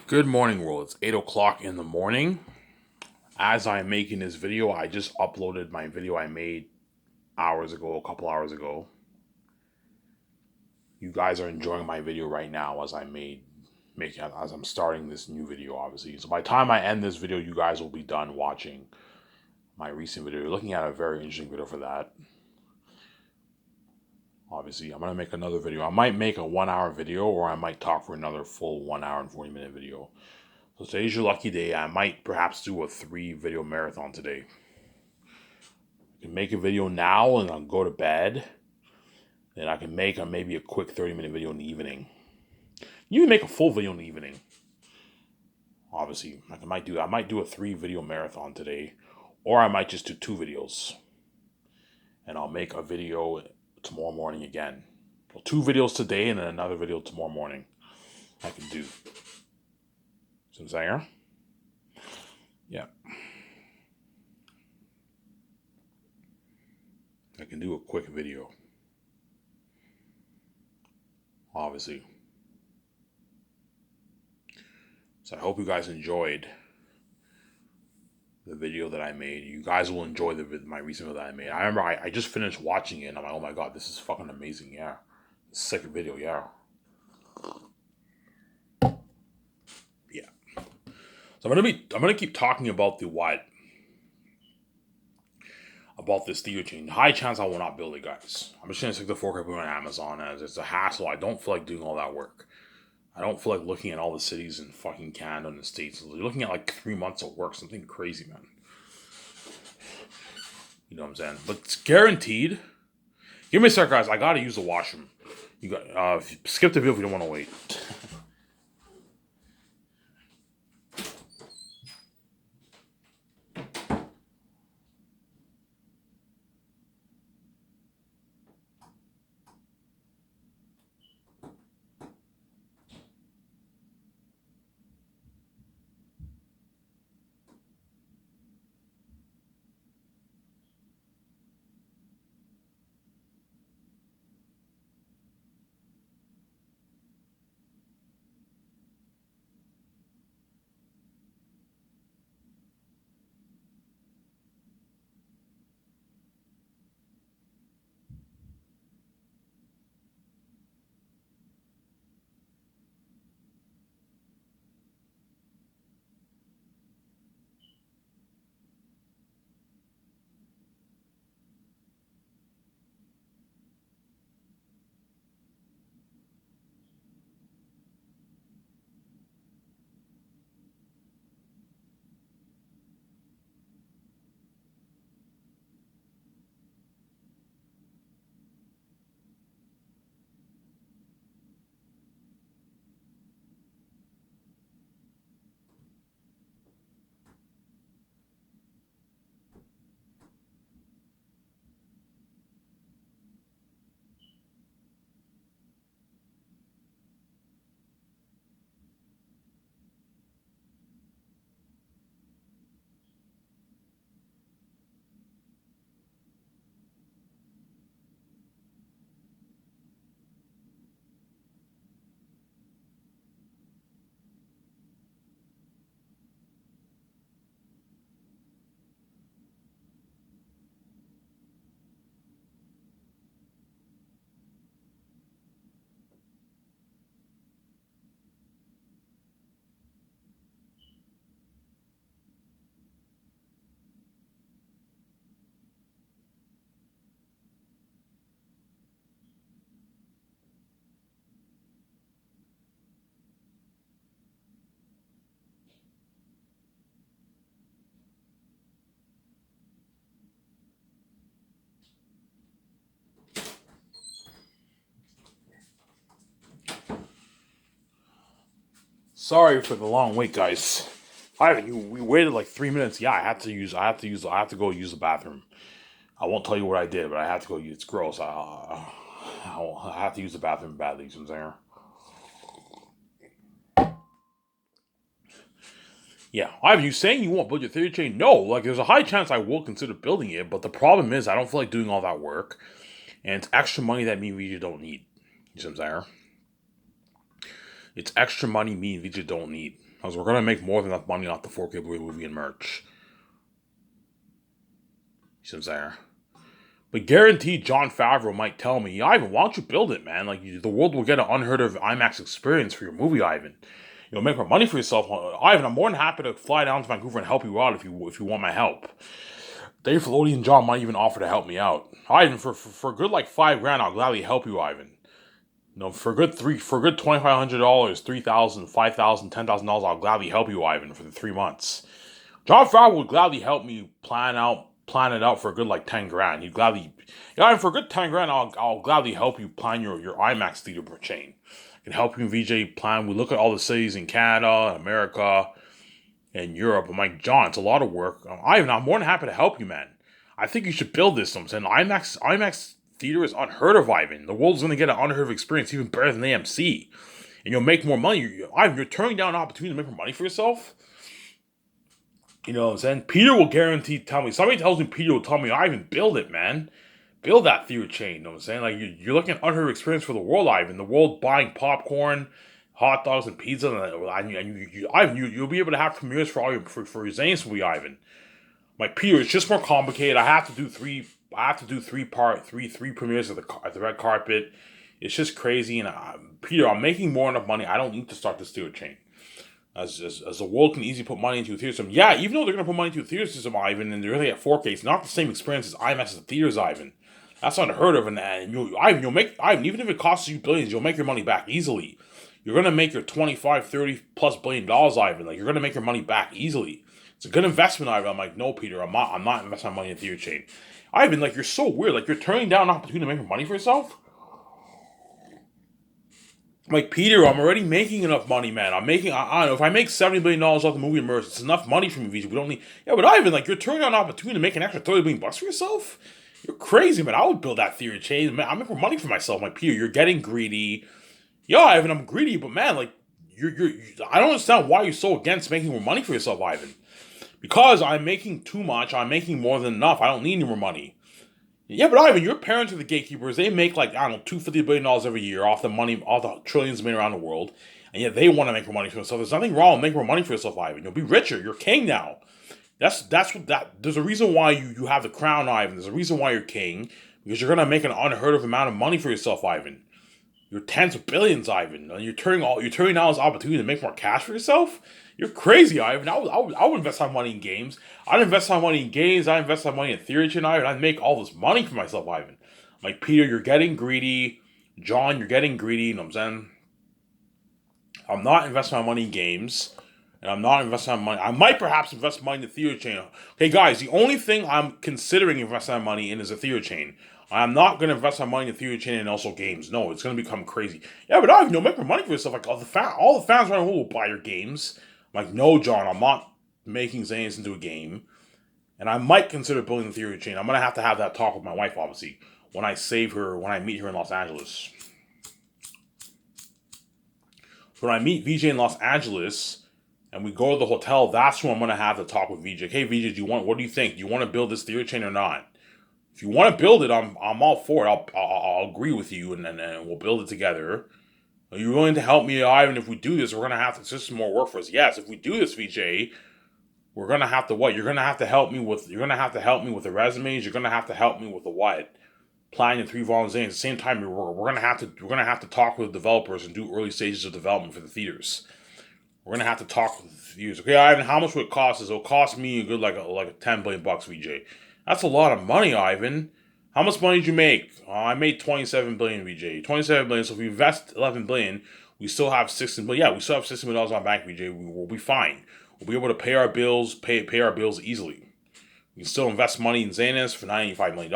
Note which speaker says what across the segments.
Speaker 1: Good morning, world. It's 8 o'clock in the morning. As I'm making this video, I just uploaded my video I made hours ago, a couple hours ago. You guys are enjoying my video right now as I'm starting this new video, obviously. So by the time I end this video, you guys will be done watching my recent video. You're looking at a very interesting video for that. Obviously, I'm gonna make another video. I might make a 1 hour video, or I might talk for another full 1 hour and 40-minute video. So today's your lucky day. I might perhaps do a 3 video marathon today. I can make a video now and I'll go to bed. Then I can make maybe a quick 30-minute video in the evening. You can make a full video in the evening. Obviously, I might do a 3 video marathon today, or I might just do 2 videos, and I'll make a video tomorrow morning again. So 2 videos today and then another video tomorrow morning. I can do. See what I'm saying? Yeah. I can do a quick video. Obviously. So I hope you guys enjoyed the video that I made. You guys will enjoy my recent video that I made. I remember I just finished watching it and I'm like, oh my god, this is fucking amazing. Yeah. Sick video. Yeah. Yeah. So I'm gonna keep talking about about this theater chain. High chance I will not build it, guys. I'm just gonna stick the 4K on Amazon as it's a hassle. I don't feel like doing all that work. I don't feel like looking at all the cities in fucking Canada and the States. You're looking at like 3 months of work, something crazy, man. You know what I'm saying? But it's guaranteed. Give me a sec, guys. I gotta use the washroom. You got skip the video if you don't want to wait. Sorry for the long wait, guys. We waited like 3 minutes. Yeah, I have to go use the bathroom. I won't tell you what I did, but I have to go use. It's gross. I have to use the bathroom badly. You know what I'm saying? Yeah, Ivan, you saying you won't build your theater chain? No, like there's a high chance I will consider building it, but the problem is I don't feel like doing all that work, and it's extra money that me and Vijay don't need. You know what I'm saying? It's extra money me and Vijay don't need. Because we're going to make more than enough money off the 4K Blu-ray movie and merch. You see what I'm saying? But guaranteed Jon Favreau might tell me, Ivan, why don't you build it, man? Like, the world will get an unheard of IMAX experience for your movie, Ivan. You'll make more money for yourself. Ivan, I'm more than happy to fly down to Vancouver and help you out if you want my help. Dave Filoni and John might even offer to help me out. Ivan, for good like $5,000, I'll gladly help you, Ivan. For good $2,500, $3,000, $5,000, $10,000, I'll gladly help you, Ivan, for the 3 months. Jon Favreau would gladly help me plan it out for a good like $10,000. He'd gladly, for a good $10,000, I'll gladly help you plan your IMAX theater chain. I can help you, VJ, plan. We look at all the cities in Canada, America, and Europe. I'm like, John, it's a lot of work. I'm more than happy to help you, man. I think you should build this. I'm saying IMAX theater is unheard of, Ivan. The world's going to get an unheard of experience, even better than AMC. And you'll make more money. Ivan, you're turning down an opportunity to make more money for yourself? You know what I'm saying? Peter will guarantee tell me. Somebody tells me Peter will tell me, Ivan, build it, man. Build that theater chain. You know what I'm saying? Like, you're looking at unheard of experience for the world, Ivan. The world buying popcorn, hot dogs, and pizza. And you'll be able to have premieres for all your Zane's movie, Ivan. Like, Peter, it's just more complicated. I have to do three premieres at the red carpet. It's just crazy. And Peter, I'm making more enough money. I don't need to start this theater chain. As the world can easily put money into a theater system. Yeah, even though they're going to put money into a theater system, Ivan, and they're really at 4K, it's not the same experience as IMAX as the theaters, Ivan. That's unheard of. And you'll make, Ivan, even if it costs you billions, you'll make your money back easily. You're going to make your 25, 30 plus $billion, Ivan. Like, you're going to make your money back easily. It's a good investment, Ivan. I'm like, no, Peter, I'm not investing my money in a theater chain. Ivan, like, you're so weird. Like, you're turning down an opportunity to make money for yourself? Like, Peter, I'm already making enough money, man. I don't know, if I make $70 billion off the movie Immerse, it's enough money for me, VJ. We don't need, but Ivan, like, you're turning down an opportunity to make an extra $30 billion for yourself? You're crazy, man. I would build that theater chain. Man, I'm making money for myself. Like, Peter, you're getting greedy. Yeah, Ivan, I'm greedy, but man, like, I don't understand why you're so against making more money for yourself, Ivan. Because I'm making too much. I'm making more than enough. I don't need any more money. Yeah, but Ivan, your parents are the gatekeepers. They make like, I don't know, $250 billion every year off the money, all the trillions made around the world. And yet they want to make more money for themselves. There's nothing wrong with making more money for yourself, Ivan. You'll be richer. You're king now. There's a reason why you have the crown, Ivan. There's a reason why you're king. Because you're going to make an unheard of amount of money for yourself, Ivan. You're tens of billions, Ivan. And you're turning down this opportunity to make more cash for yourself? You're crazy, Ivan. I would invest my money in games. I'd invest my money in games. I'd invest my money in theory chain, Ivan. I'd make all this money for myself, Ivan. Like, Peter, you're getting greedy. John, you're getting greedy. You know what I'm saying? I'm not investing my money in games. And I'm not investing my money. I might perhaps invest money in the theater chain. Okay, guys, the only thing I'm considering investing my money in is a theater chain. I'm not going to invest my money in the theater chain and also games. No, it's going to become crazy. Yeah, but Ivan, make more money for yourself. Like, all the fans around the world will buy your games. I'm like, no, John, I'm not making Zanes into a game. And I might consider building the theory chain. I'm going to have that talk with my wife, obviously, when I meet her in Los Angeles. So when I meet VJ in Los Angeles and we go to the hotel, that's when I'm going to have the talk with VJ. Hey, VJ, what do you think? Do you want to build this theory chain or not? If you want to build it, I'm all for it. I'll agree with you and we'll build it together. Are you willing to help me, Ivan? If we do this, we're going to have to, it's just more work for us. Yes, if we do this, VJ, we're going to have to what? You're going to have to help me with the resumes. You're going to have to help me with the what? Planning the 3 volumes at the same time. We're going to have to talk with developers and do early stages of development for the theaters. We're going to have to talk with the theaters. Okay, Ivan, how much would it cost us? It'll cost me a good like a $10 billion bucks, VJ. That's a lot of money, Ivan. How much money did you make? I made $27 billion, VJ. $27 billion. So if we invest $11 billion, we still have $16 billion. Yeah, we still have $16 million on bank, VJ. We'll be fine. We'll be able to pay our bills, pay our bills easily. We can still invest money in Zanis for $95 million.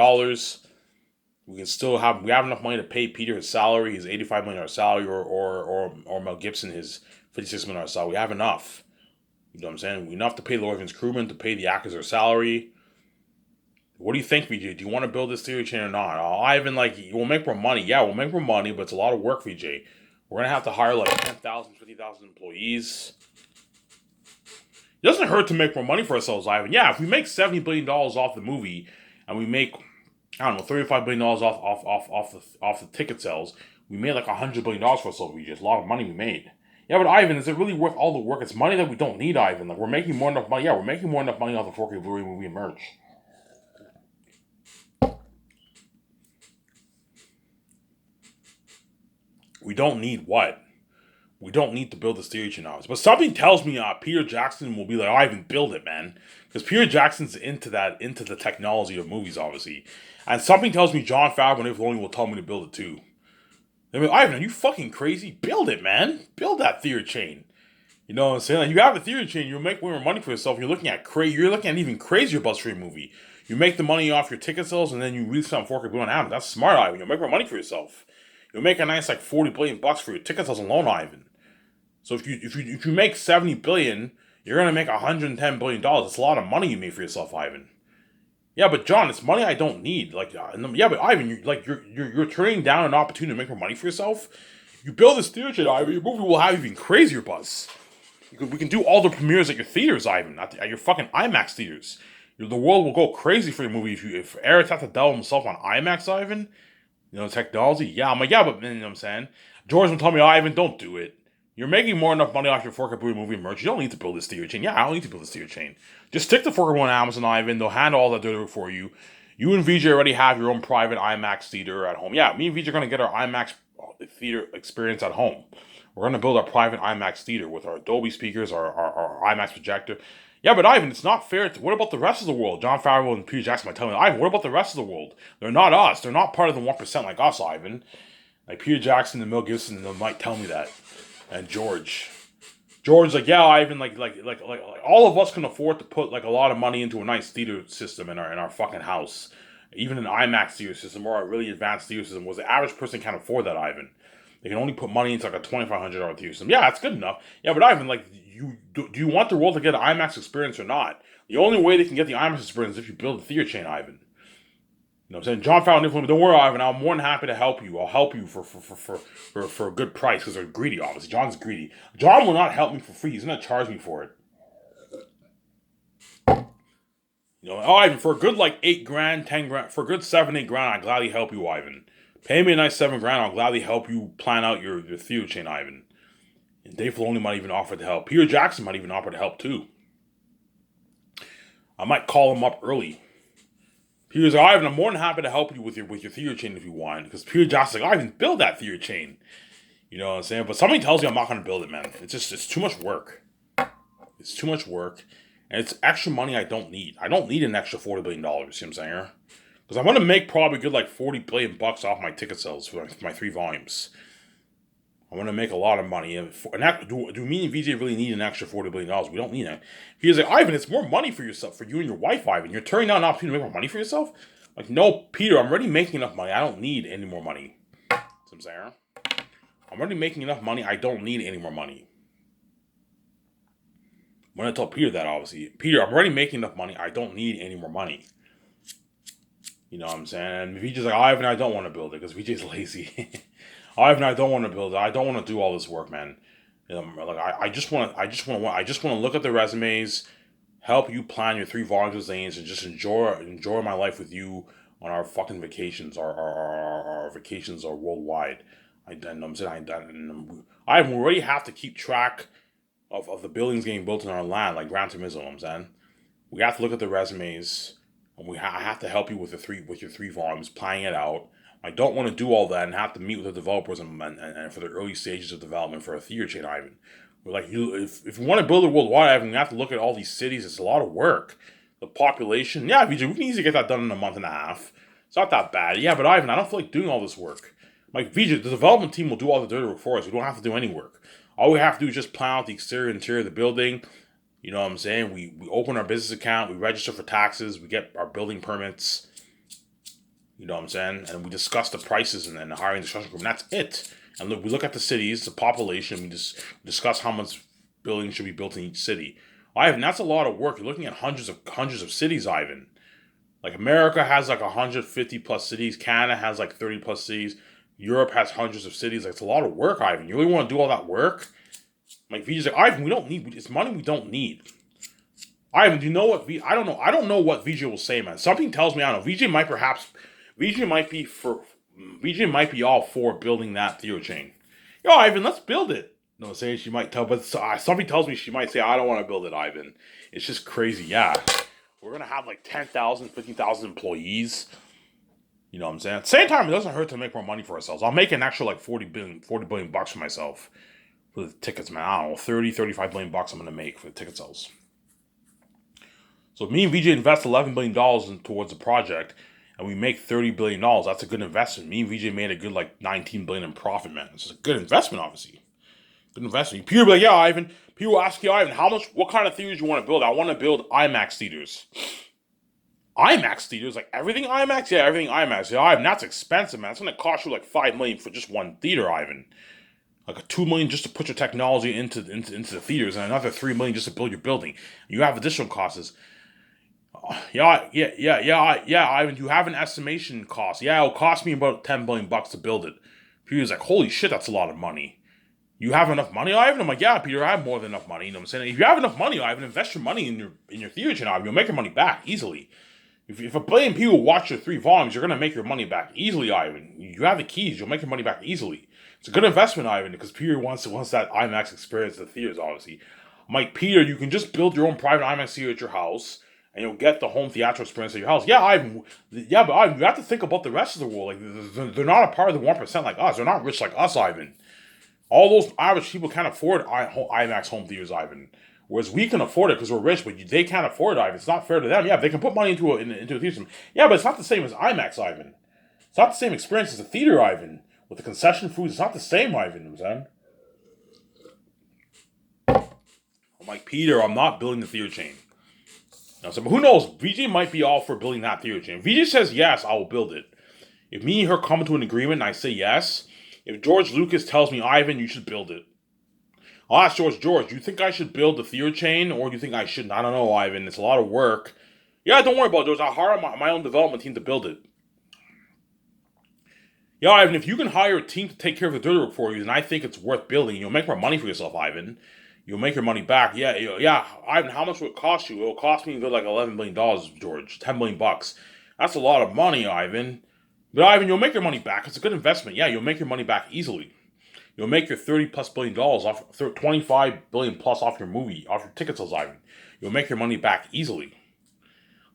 Speaker 1: We have enough money to pay Peter his salary, his $85 million salary, or Mel Gibson his $56 million salary. We have enough. You know what I'm saying? Enough to pay the Lord crewmen, to pay the actors their salary. What do you think, VJ? Do you want to build this theory chain or not? Ivan, we'll make more money. Yeah, we'll make more money, but it's a lot of work, VJ. We're going to have to hire 10,000, 50,000 employees. It doesn't hurt to make more money for ourselves, Ivan. Yeah, if we make $70 billion off the movie, and we make, I don't know, $35 billion off the ticket sales, we made $100 billion for ourselves, VJ. It's a lot of money we made. Yeah, but Ivan, is it really worth all the work? It's money that we don't need, Ivan. Like, we're making more enough money. Yeah, we're making more enough money off the 4K Blu-ray movie and merch. We don't need what? We don't need to build the theory chain office. But something tells me Peter Jackson will be like, Ivan, build it, man. Because Peter Jackson's into the technology of movies, obviously. And something tells me Jon Favreau and Dave Filoni will tell me to build it too. I mean, Ivan, are you fucking crazy? Build it, man. Build that theory chain. You know what I'm saying? Like, you have a theory chain, you'll make more money for yourself. You're looking at an even crazier buzz-free movie. You make the money off your ticket sales, and then you release it on 4K Blue on Amazon. That's smart, Ivan. You'll make more money for yourself. You'll make a nice like $40 billion for your ticket sales alone, Ivan. So if you make $70 billion, you're gonna make $110 billion. That's a lot of money you made for yourself, Ivan. Yeah, but John, it's money I don't need. Like, yeah, but Ivan, you're turning down an opportunity to make more money for yourself. You build this theater, Ivan. Your movie will have even crazier buzz. We can do all the premieres at your theaters, Ivan, at your fucking IMAX theaters. The world will go crazy for your movie if Eric has to delve himself on IMAX, Ivan. You know, technology. Yeah, I'm like, yeah, but you know what I'm saying? George will tell me, Ivan, don't do it. You're making more enough money off your 4K Blu-ray movie merch. You don't need to build this theater chain. Yeah, I don't need to build this theater chain. Just stick to 4K on Amazon, Ivan. They'll handle all that dirty work for you. You and VJ already have your own private IMAX theater at home. Yeah, me and VJ are going to get our IMAX theater experience at home. We're going to build our private IMAX theater with our Dolby speakers, our IMAX projector. Yeah, but Ivan, it's not fair. What about the rest of the world? Jon Favreau and Peter Jackson might tell me, Ivan, what about the rest of the world? They're not us. They're not part of the 1% like us, Ivan. Like Peter Jackson and Mel Gibson might tell me that. And George's like, yeah, Ivan, like all of us can afford to put like a lot of money into a nice theater system in our fucking house. Even an IMAX theater system or a really advanced theater system, was the average person can't afford that, Ivan. They can only put money into like a $2,500 theater system. Yeah, that's good enough. Yeah, but Ivan, like, do you want the world to get an IMAX experience or not? The only way they can get the IMAX experience is if you build a theater chain, Ivan. You know what I'm saying? Jon Favreau, don't worry, Ivan. I'm more than happy to help you. I'll help you for a good price because they're greedy, obviously. John's greedy. John will not help me for free. He's going to charge me for it. You know, Ivan, for a good like $8,000, $10,000, for a good $7, $8,000, I'd gladly help you, Ivan. Pay me a nice $7,000. I'll gladly help you plan out your theater chain, Ivan. And Dave Filoni might even offer to help. Peter Jackson might even offer to help too. I might call him up early. Peter's like, Ivan, I'm more than happy to help you with your theater chain if you want. Because Peter Jackson's like, Ivan, build that theater chain. You know what I'm saying? But somebody tells me I'm not going to build it, man. It's too much work. It's too much work. And it's extra money I don't need. I don't need an extra $40 billion, you see what I'm saying? Because I'm going to make probably good like $40 billion off my ticket sales for my 3 volumes. I'm going to make a lot of money. Do me and VJ really need an extra $40 billion? We don't need it. He's like, Ivan, it's more money for yourself, for you and your wife, Ivan. You're turning down an opportunity to make more money for yourself? Like, no, Peter, I'm already making enough money. I don't need any more money. See what I'm saying? I'm already making enough money. I don't need any more money. I'm going to tell Peter that, obviously. Peter, I'm already making enough money. I don't need any more money. You know what I'm saying? And VJ's like, Ivan, I don't want to build it because VJ's lazy. Ivan, I don't want to build it. I don't want to do all this work, man. Like I just want to look at the resumes, help you plan your 3 volumes of Zanes, and just enjoy my life with you on our fucking vacations. Our vacations are worldwide. I already have to keep track of the buildings getting built in our land, like Gran Turismo. You know what I'm saying? We have to look at the resumes, and I have to help you with your 3 volumes, planning it out. I don't want to do all that and have to meet with the developers and for the early stages of development for a theater chain, Ivan. We're like, if you want to build it worldwide, Ivan, you have to look at all these cities. It's a lot of work. The population, yeah, VJ, we can easily get that done in a month and a half. It's not that bad. Yeah, but Ivan, I don't feel like doing all this work. Like, VJ, the development team will do all the dirty work for us. We don't have to do any work. All we have to do is just plan out the exterior and interior of the building. You know what I'm saying? We open our business account, we register for taxes, we get our building permits. You know what I'm saying? And we discuss the prices and the hiring discussion group, and that's it. And we look at the cities, the population, we just discuss how much buildings should be built in each city. Ivan, that's a lot of work. You're looking at hundreds of cities, Ivan. Like America has like 150 plus cities, Canada has like 30 plus cities, Europe has hundreds of cities. Like, it's a lot of work, Ivan. You really want to do all that work? Like VJ's like, Ivan, it's money we don't need. Ivan, do you know what I don't know what VJ will say, man. Something tells me, I don't know, VJ might be all for building that theater chain. Yo, Ivan, let's build it. No, say she might tell, but something tells me she might say, I don't want to build it, Ivan. It's just crazy. Yeah. We're going to have like 10,000, 15,000 employees. You know what I'm saying? At the same time, it doesn't hurt to make more money for ourselves. I'll make an extra like 40 billion bucks for myself for the tickets, man. I don't know, 30, 35 billion bucks I'm going to make for the ticket sales. So if me and VJ invest $11 billion towards the project and we make $30 billion, that's a good investment. Me and VJ made a good like 19 billion in profit, man. It's a good investment, obviously. Good investment. Peter will be like, yeah, Ivan. Peter will ask you, Ivan, what kind of theaters you want to build? I want to build IMAX theaters. IMAX theaters, like everything IMAX? Yeah, everything IMAX. Yeah, Ivan, that's expensive, man. It's going to cost you like $5 million for just one theater, Ivan. Like a $2 million just to put your technology into the theaters, and another $3 million just to build your building. You have additional costs. Yeah, Ivan, you have an estimation cost. Yeah, it'll cost me about 10 billion bucks to build it. Peter's like, holy shit, that's a lot of money. You have enough money, Ivan? I'm like, yeah, Peter, I have more than enough money. You know what I'm saying? If you have enough money, Ivan, invest your money in your theater channel, Ivan. You'll make your money back easily. If a billion people watch your 3 volumes, you're gonna make your money back easily, Ivan. You have the keys, you'll make your money back easily. It's a good investment, Ivan, because Peter wants that IMAX experience at the theaters, obviously. I'm like, Peter, you can just build your own private IMAX theater at your house, and you'll get the home theatrical experience at your house. Yeah, Ivan. Yeah, but Ivan, you have to think about the rest of the world. Like, they're not a part of the 1% like us. They're not rich like us, Ivan. All those average people can't afford IMAX home theaters, Ivan. Whereas we can afford it because we're rich, but they can't afford it, Ivan. It's not fair to them. Yeah, they can put money into a theater. Yeah, but it's not the same as IMAX, Ivan. It's not the same experience as a theater, Ivan. With the concession foods, it's not the same, Ivan. You know what I'm saying? I'm like, Peter, I'm not building the theater chain. You know, so, but who knows? VJ might be all for building that theater chain. If VJ says yes, I will build it. If me and her come to an agreement and I say yes, if George Lucas tells me, Ivan, you should build it. I'll ask George, do you think I should build the theater chain or do you think I shouldn't? I don't know, Ivan. It's a lot of work. Yeah, don't worry about it, George. I'll hire my own development team to build it. Yeah, Ivan, if you can hire a team to take care of the dirty work for you, then I think it's worth building. You'll make more money for yourself, Ivan. You'll make your money back. Yeah, Ivan, how much will it cost you? It'll cost me like $11 million, George. $10 million bucks. That's a lot of money, Ivan. But Ivan, you'll make your money back. It's a good investment. Yeah, you'll make your money back easily. You'll make your $30+ billion off, $25 billion plus off your movie, off your ticket sales, Ivan. You'll make your money back easily.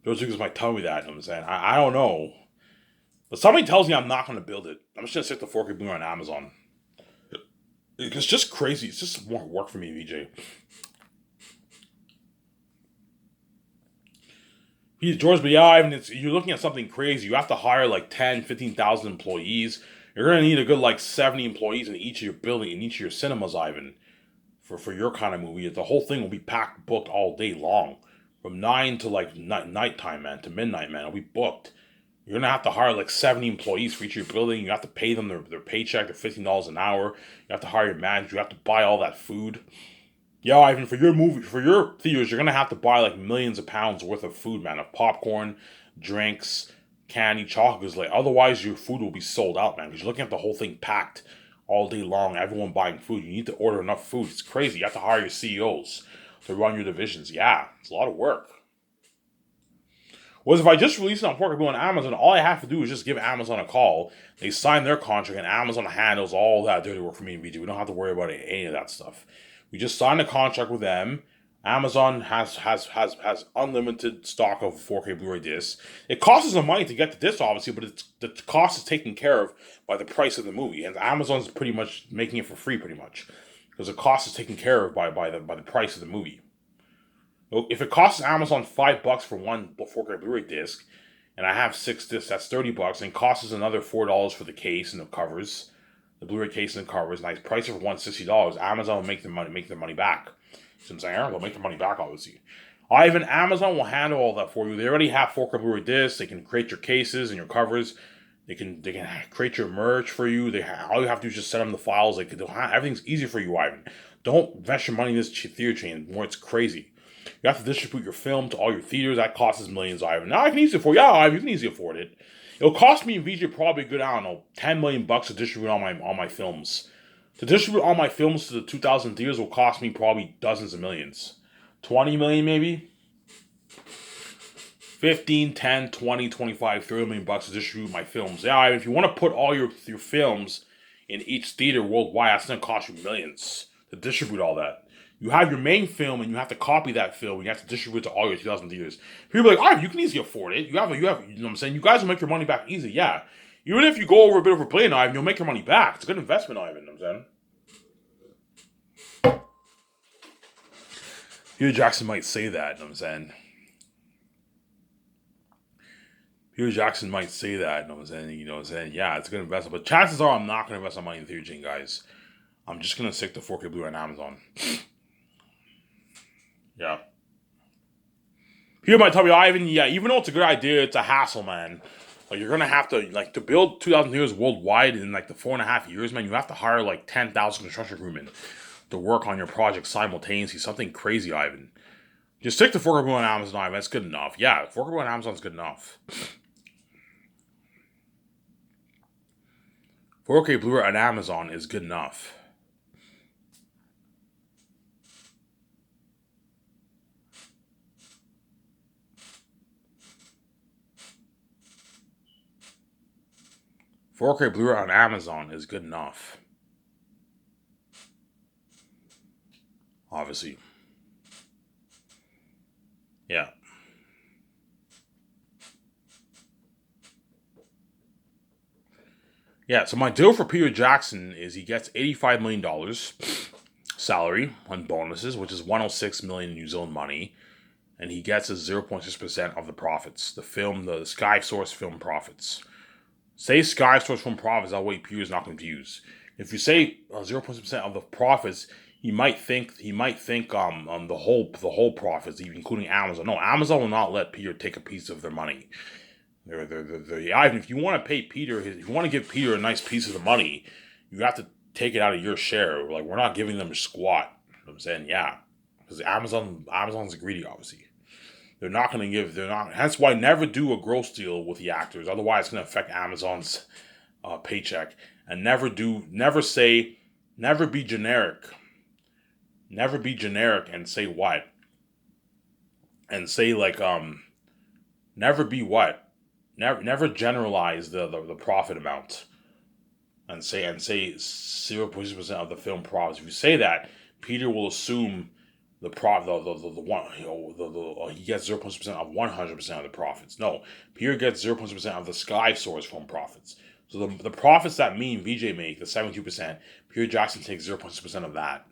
Speaker 1: Those niggas might tell me that, you know what I'm saying? I don't know. But somebody tells me I'm not going to build it. I'm just going to stick the 4K Blu-ray on Amazon. It's just crazy. It's just more work for me, VJ. George, but yeah, Ivan, you're looking at something crazy. You have to hire like 10, 15,000 employees. You're going to need a good like 70 employees in each of your building, in each of your cinemas, Ivan, for your kind of movie. The whole thing will be packed, booked all day long. From 9 to like nighttime, man, to midnight, man. It'll be booked. You're going to have to hire like 70 employees for each of your building. You have to pay them their paycheck, their $15 an hour. You have to hire your manager. You have to buy all that food. Yeah, Ivan, for your movie, for your theaters, you're going to have to buy like millions of pounds worth of food, man. Of popcorn, drinks, candy, chocolates. Like, otherwise, your food will be sold out, man. Because you're looking at the whole thing packed all day long. Everyone buying food. You need to order enough food. It's crazy. You have to hire your CEOs to run your divisions. Yeah, it's a lot of work. Whereas if I just release it on 4K Blu on Amazon, all I have to do is just give Amazon a call. They sign their contract, and Amazon handles all that dirty work for me and VJ. We don't have to worry about any of that stuff. We just sign a contract with them. Amazon has unlimited stock of 4K Blu-ray discs. It costs us some money to get the disc, obviously, but the cost is taken care of by the price of the movie, and Amazon's pretty much making it for free, pretty much, because the cost is taken care of by the price of the movie. If it costs Amazon $5 for one 4K Blu-ray disc, and I have 6 discs, that's $30, and it costs us another $4 for the case and the covers, the Blu-ray case and the covers, and I price it for $160. Amazon will make their money back. You know what I'm saying? They'll make their money back, obviously. Ivan, Amazon will handle all that for you. They already have 4K Blu-ray discs. They can create your cases and your covers. They can create your merch for you. All you have to do is just send them the files. Everything's easy for you, Ivan. Don't invest your money in this theater chain. More, it's crazy. You have to distribute your film to all your theaters. That costs us millions, Ivan. Now I can easily afford. Yeah, Ivan, you can easily afford it. It'll cost me and VJ probably a good, I don't know, $10 million to distribute all my films. To distribute all my films to the 2,000 theaters will cost me probably dozens of millions. 20 million maybe? 15, 10, 20, 25, 30 million bucks to distribute my films. Yeah, Ivan, if you want to put all your films in each theater worldwide, that's going to cost you millions to distribute all that. You have your main film, and you have to copy that film, and you have to distribute it to all your 2,000 theaters. People are like, all right, you can easily afford it. You know what I'm saying? You guys will make your money back easy, yeah. Even if you go over a bit of a plane, Ivan, you'll make your money back. It's a good investment, Ivan, you know what I'm saying? Peter Jackson might say that, you know what I'm saying? Peter Jackson might say that, you know what I'm saying? Yeah, it's a good investment. But chances are I'm not going to invest my money in Theory Jane, guys. I'm just going to stick to 4K Blu-ray on Amazon. Yeah. People might tell me, Ivan, yeah, even though it's a good idea, it's a hassle, man. Like, you're going to have to, like, to build 2,000 theaters worldwide in, like, the 4.5 years, man, you have to hire, like, 10,000 construction crewmen to work on your project simultaneously. Something crazy, Ivan. Just stick to 4K Blu-ray on Amazon, Ivan. That's good enough. Yeah, 4K Blu-ray on Amazon is good enough. 4K Blu-ray on Amazon is good enough. $4K Blu-ray on Amazon is good enough. Obviously. Yeah. Yeah, so my deal for Peter Jackson is he gets $85 million salary on bonuses, which is 106 million in New Zealand money, and he gets a 0.6% of the profits. The Sky Source film profits. Say Sky Source film profits, that way Peter's not confused. If you say 0.6% of the profits, he might think the whole profits, including Amazon. No, Amazon will not let Peter take a piece of their money. Ivan, if you want to pay Peter, if you want to give Peter a nice piece of the money, you have to take it out of your share. Like, we're not giving them a squat. You know what I'm saying, yeah, because Amazon's greedy, obviously. They're not going to give. They're not. That's why never do a gross deal with the actors. Otherwise, it's going to affect Amazon's paycheck. And never be generic. Never be generic and say what? And say like never be what? Never generalize the profit amount and say 0.6% of the film profits. If you say that, Peter will assume he gets 0.6% of 100% of the profits. No, Peter gets 0.6% of the Sky Source film profits. So the profits that me and VJ make, the 72%, Peter Jackson takes 0.6% of that.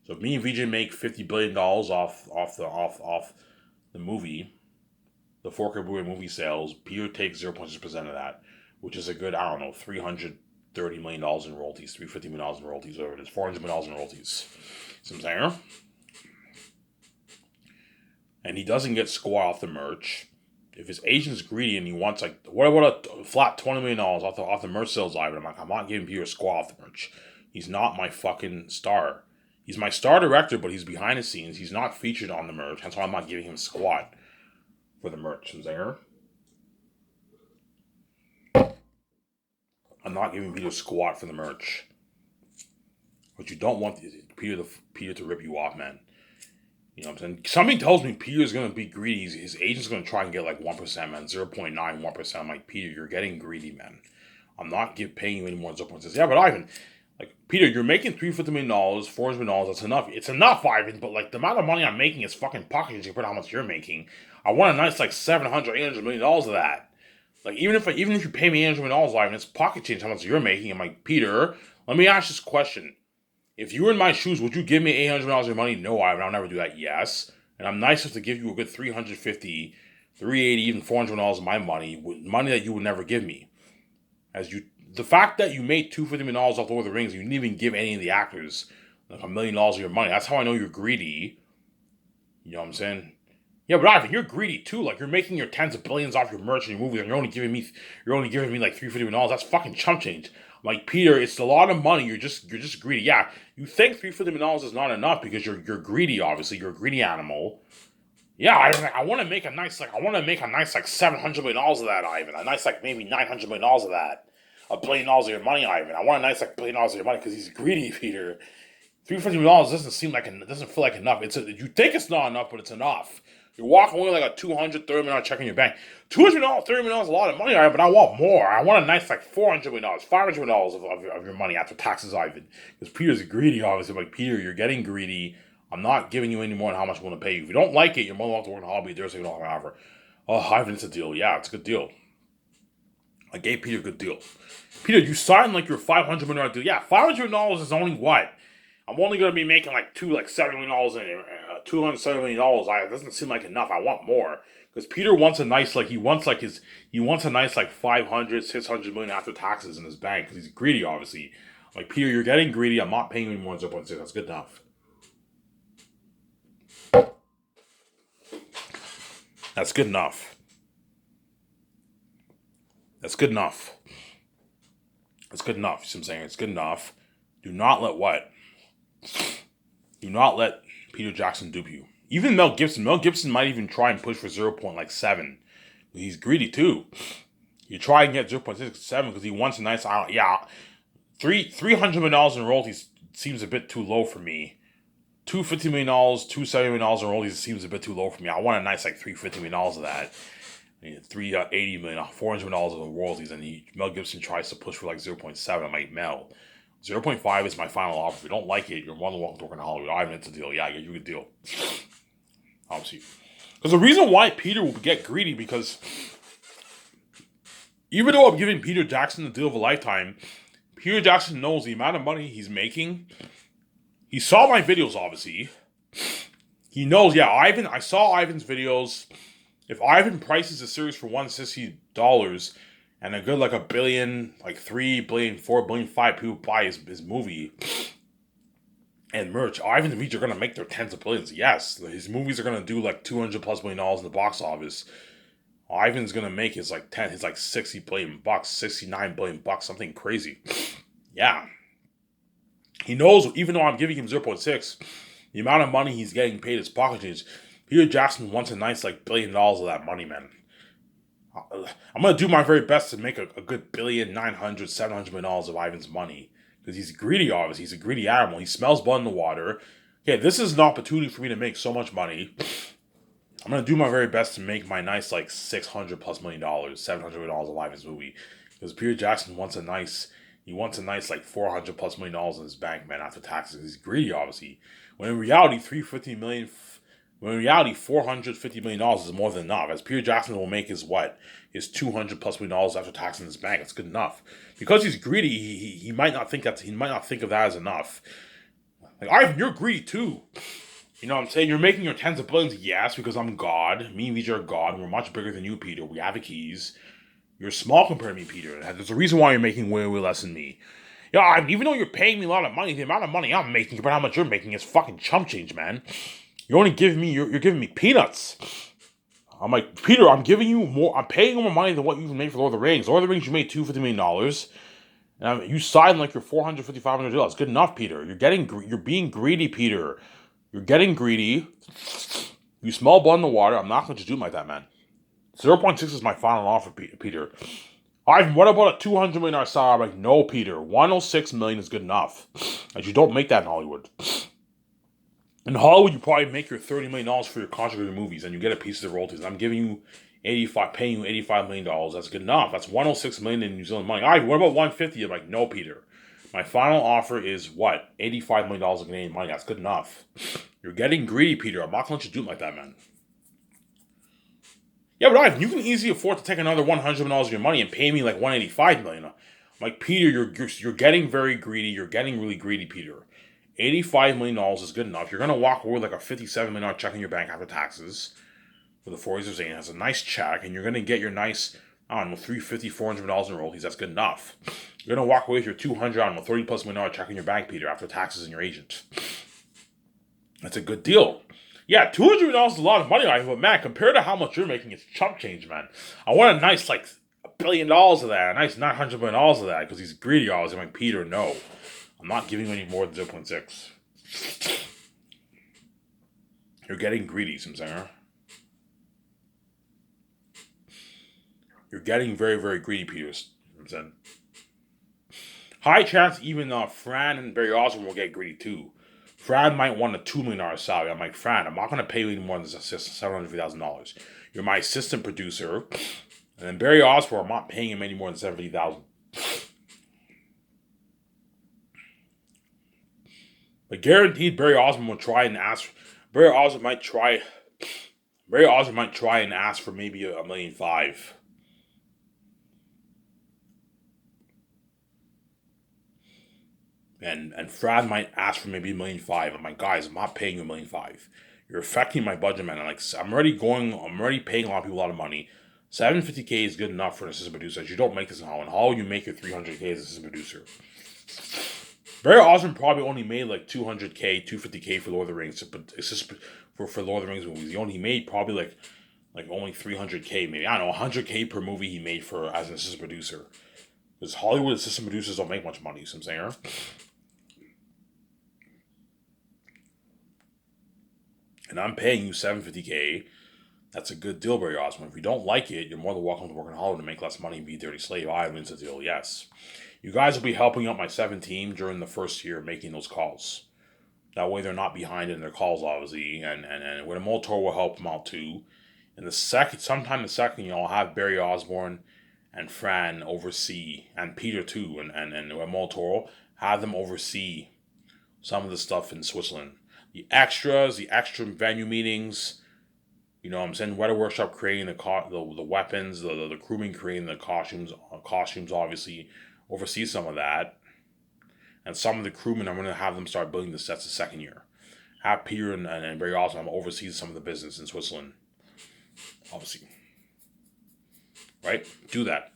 Speaker 1: So if me and VJ make $50 billion off the movie, the 4K Blu-ray movie sales, Peter takes 0.6% of that, which is a good, I don't know, $330 million in royalties, $350 million in royalties, whatever it is, $400 million in royalties. See what I'm saying? And he doesn't get squat off the merch. If his agent's greedy and he wants, like, what about a flat $20 million off the merch sales, Ivan? I'm not giving Peter a squat off the merch. He's not my fucking star. He's my star director, but he's behind the scenes. He's not featured on the merch. That's why I'm not giving him a squat for the merch. I'm not giving Peter a squat for the merch. But you don't want Peter to rip you off, man. You know what I'm saying? Something tells me Peter's going to be greedy. His agent's going to try and get like 1%, man. 0.9, 1%. I'm like, Peter, you're getting greedy, man. I'm not paying you any more than 0.6. Yeah, but Ivan, like, Peter, you're making $350 million, $400 million. That's enough. It's enough, Ivan, but like the amount of money I'm making is fucking pocket compared to how much you're making. I want a nice like $700, $800 million of that. Like, even if you pay me $800 million, Ivan, it's pocket change how much you're making. I'm like, Peter, let me ask this question. If you were in my shoes, would you give me $800 million of your money? No, Ivan, I'll never do that. Yes. And I'm nice enough to give you a good $350, $380, even $400 million of my money, money that you would never give me. The fact that you made $250 million off Lord of the Rings, you didn't even give any of the actors like $1 million of your money. That's how I know you're greedy. You know what I'm saying? Yeah, but Ivan, you're greedy too. Like, you're making your tens of billions off your merch and your movies, and you're only giving me like $350 million. That's fucking chump change. I'm like, Peter, it's a lot of money. You're just greedy. Yeah, you think $350 million is not enough because you're greedy. Obviously, you're a greedy animal. Yeah, I want to make a nice like $700 million of that, Ivan. A nice like maybe $900 million of that. $1 billion of your money, Ivan. I want a nice like $1 billion of your money because he's greedy, Peter. $350 million doesn't feel like enough. You think it's not enough, but it's enough. You're walking away with like a $230 million check in your bank. $200 $30 million is a lot of money, but I want more. I want a nice like $400 million, $500 million of your money after taxes, Ivan. Because Peter's greedy, obviously. I'm like, Peter, you're getting greedy. I'm not giving you any more than how much I'm going to pay you. If you don't like it, you're more than welcome to work in a hobby. There's $2 an offer. Oh, Ivan, it's a deal. Yeah, it's a good deal. I gave Peter a good deal. Peter, you signed like your $500 million deal. Yeah, $500 million is only what? I'm only going to be making like $7 million in $270 million. It doesn't seem like enough. I want more. Because Peter wants a nice, like, he wants a nice, like, 500, 600 million after taxes in his bank. Because he's greedy, obviously. Like, Peter, you're getting greedy. I'm not paying you any more than 0.6. That's good enough. That's good enough. That's good enough. That's good enough. You see what I'm saying? It's good enough. Do not let what? Do not let Peter Jackson dupe you. Even Mel Gibson. Mel Gibson might even try and push for 0.7. He's greedy too. You try and get 0.67 because he wants a nice island. Yeah, $300 million in royalties seems a bit too low for me. $250 million, $270 million in royalties seems a bit too low for me. I want a nice like $350 million of that. $380 million, $400 million of royalties, and Mel Gibson tries to push for like 0.7. I'm like, Mel, 0.5 is my final offer. If you don't like it, you're more than welcome to work in Hollywood. I haven't, it's a deal. Yeah, I get you a good deal. Obviously. Because the reason why Peter will get greedy, because even though I'm giving Peter Jackson the deal of a lifetime, Peter Jackson knows the amount of money he's making. He saw my videos, obviously. He knows, yeah, I saw Ivan's videos. If Ivan prices a series for $160 and a good like $1 billion, like $3 billion, $4 billion, $5 people buy his movie and merch, Ivan's movies are gonna make their tens of billions. Yes, his movies are gonna do like $200+ million in the box office. Ivan's gonna make his like $60 billion, $69 billion, something crazy. Yeah. He knows, even though I'm giving him 0.6, the amount of money he's getting paid is pocket change. Peter Jackson wants a nice like $1 billion of that money, man. I'm gonna do my very best to make a good $1 billion, $900, $700 million of Ivan's money. Because he's greedy, obviously. He's a greedy animal. He smells blood in the water. Okay, this is an opportunity for me to make so much money. I'm gonna do my very best to make my nice like $600+ million, $700 million of Ivan's movie. Because Peter Jackson wants a nice like $400+ million in his bank, man, after taxes. He's greedy, obviously. When in reality, $450 million is more than enough. As Peter Jackson will make his $200+ million after tax in his bank. It's good enough. Because he's greedy, he might not think of that as enough. Like, Ivan, you're greedy too. You know what I'm saying? You're making your tens of billions, yes, because I'm God. Me and VJ are God. We're much bigger than you, Peter. We have the keys. You're small compared to me, Peter. There's a reason why you're making way less than me. Yeah, even though you're paying me a lot of money, the amount of money I'm making compared to how much you're making is fucking chump change, man. You're giving me peanuts. I'm like, Peter, I'm giving you more. I'm paying you more money than what you made for Lord of the Rings. Lord of the Rings, you made $250 million. And you signed like your $450, $500. It's good enough, Peter. You're being greedy, Peter. You're getting greedy. You smell blood in the water. I'm not going to do like that, man. 0.6 is my final offer, Peter. Ivan, what about a $200 million salary? I'm like, no, Peter. $106 million is good enough. As you don't make that in Hollywood. In Hollywood, you probably make your $30 million for your contract with your movies, and you get a piece of the royalties. And I'm paying you $85 million. That's good enough. That's $106 million in New Zealand money. Ivan, what about 150? I'm like, no, Peter. My final offer is what? $85 million of Canadian money. That's good enough. You're getting greedy, Peter. I'm not going to let you do it like that, man. Yeah, but Ivan, you can easily afford to take another $100 million of your money and pay me like $185 million. I'm like, Peter, you're getting very greedy. You're getting really greedy, Peter. $85 million is good enough. You're going to walk away with like a $57 million check in your bank after taxes for the 4 years of Zane. That's a nice check, and you're going to get your nice, I don't know, $350, $400 million in royalties. That's good enough. You're going to walk away with your $200, I don't know, $30+ million check in your bank, Peter, after taxes and your agent. That's a good deal. Yeah, $200 million is a lot of money, but man, compared to how much you're making, it's chump change, man. I want a nice, like, $1 billion of that, a nice $900 million of that, because he's greedy, always. I'm like, Peter, no. I'm not giving you any more than 0.6. You're getting greedy, Simsanger. You're getting very, very greedy, Peter. You know what I'm saying? High chance even Fran and Barry Osborne will get greedy too. Fran might want a $2 million salary. I'm like, Fran, I'm not going to pay you any more than $750,000. You're my assistant producer. And then Barry Osborne, I'm not paying him any more than $70,000. But guaranteed, Barry Osborne will try and ask. Barry Osborne might try. Barry Osborne might try and ask for maybe $1.5 million. And Fran might ask for maybe $1.5 million. I'm like, guys, I'm not paying you $1.5 million. You're affecting my budget, man. I'm already paying a lot of people a lot of money. $750K is good enough for an assistant producer. You don't make this in Holland. How you make your $300K as an assistant producer? Barry Osborne probably only made like $200K, $250K for Lord of the Rings, but it's just for Lord of the Rings movies. He made probably like only $300K, maybe, I don't know, $100K per movie he made for as an assistant producer. Because Hollywood assistant producers don't make much money. So I'm saying, and I'm paying you $750K. That's a good deal, Barry Osborne. If you don't like it, you're more than welcome to work in Hollywood and make less money and be a dirty slave. I wins the deal, yes. You guys will be helping out my 7 team during the first year making those calls. That way they're not behind in their calls, obviously. And when a Moltor will help them out too. In sometime the second year, I'll have Barry Osborne and Fran oversee, and Peter too, and Moltor, have them oversee some of the stuff in Switzerland. The extra venue meetings, I'm saying Weather Workshop creating the weapons, the crewmen creating the costumes obviously oversee some of that, and some of the crewmen I'm going to have them start building the sets the second year. Have Peter and Barry Osborne oversee some of the business in Switzerland, obviously. Right? Do that.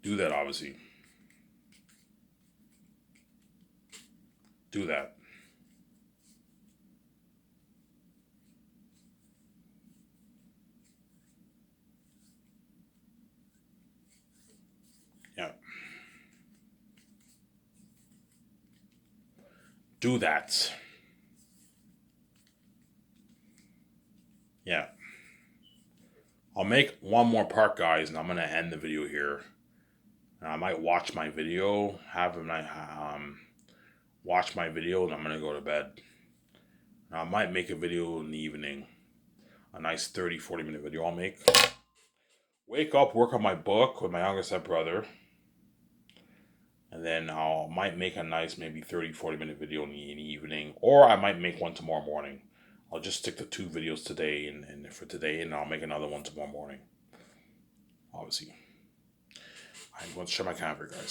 Speaker 1: Do that, obviously. Do that. Yeah. Do that. Yeah. I'll make one more part, guys, and I'm gonna end the video here. And I might watch my video, watch my video, and I'm gonna go to bed. And I might make a video in the evening, a nice 30-40 minute video. I'll make. Wake up, work on my book with my younger stepbrother, and then I might make a nice maybe 30-40 minute video in the evening, or I might make one tomorrow morning. I'll just stick to 2 videos today and for today, and I'll make another one tomorrow morning. Obviously. I'm going to share my camera, guys.